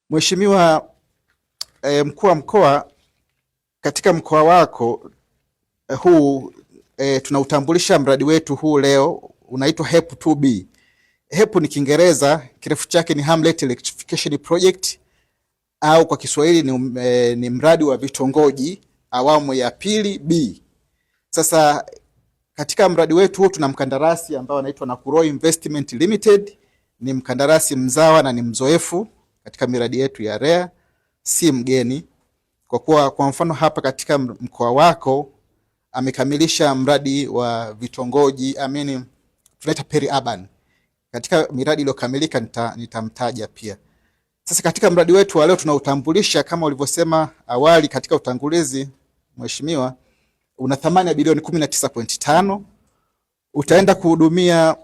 Mheshimiwa mkuu wa mkoa, katika mkoa wako huu tunautambulisha mradi wetu huu leo, unaitwa HEP 2B. HEP ni Kiingereza, kirefu chake ni Hamlet Electrification Project, au kwa Kiswahili ni mradi wa vitongoji awamu ya pili B. Sasa katika mradi wetu huu tuna mkandarasi ambao anaitwa Nakuroi Investment Limited. Ni mkandarasi mzawa na ni mzoefu katika miradi yetu ya REA, si mgeni. Kwa kuwa kwa mfano hapa katika mkoa wako amekamilisha mradi wa vitongoji, tunaita peri-urban. Katika miradi iliyokamilika nitamtaja pia. Sasa katika mradi wetu wa leo tunautambulisha kama ulivyosema awali katika utangulizi Mheshimiwa, una thamani ya bilioni 19.5. Utaenda kuhudumia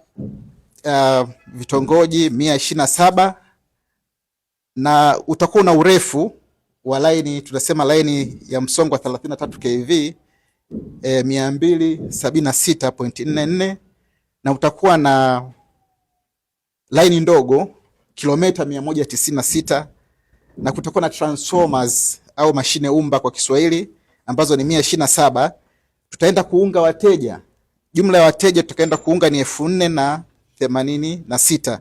vitongoji 127 na utakuwa na urefu wa laini, tunasema laini ya msongo wa 33 kV 276.44, na utakuwa na laini ndogo kilomita 196, na kutakuwa na transformers au mashine umba kwa Kiswahili ambazo ni 127. Tutaenda kuunga wateja, jumla ya wateja tutaenda kuunga ni 4086,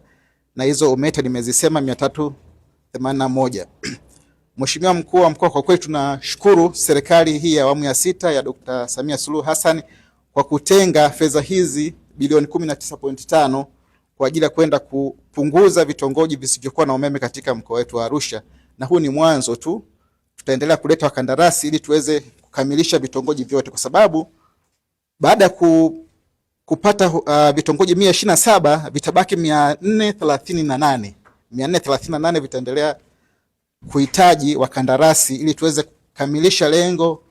na hizo umeta nimezisema 381. Mheshimiwa mkuu wa mkoa, kwa kweli tunashukuru serikali hii ya awamu ya 6 ya Dr. Samia Suluhu Hassan kwa kutenga fedha hizi bilioni 19.5 kwa ajili ya kwenda kupunguza vitongoji visivyokuwa na umeme katika mkoa wetu wa Arusha, na huu ni mwanzo tu. Tutaendelea kuleta wakandarasi ili tuweze kukamilisha vitongoji vyote, kwa sababu baada ya kupata vitongoji 127 vitabaki 438. 438 vitaendelea kuhitaji wakandarasi ili tuweze kukamilisha lengo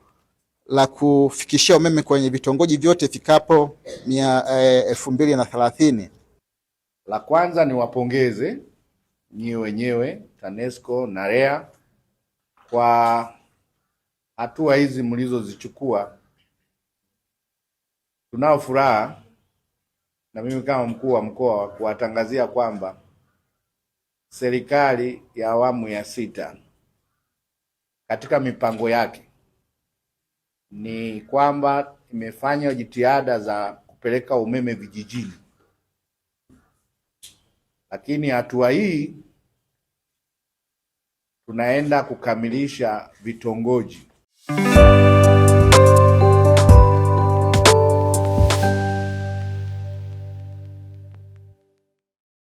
la kufikishia umeme kwenye vitongoji vyote ifikapo 2030. La kwanza ni wapongeze nyie wenyewe TANESCO na REA kwa hatua hizi mlizozichukua. Tunao furaha na mimi kama mkuu wa mkoa kuwatangazia kwamba serikali ya awamu ya 6 katika mipango yake ni kwamba imefanya jitihada za kupeleka umeme vijijini, lakini hatua hii tunaenda kukamilisha vitongoji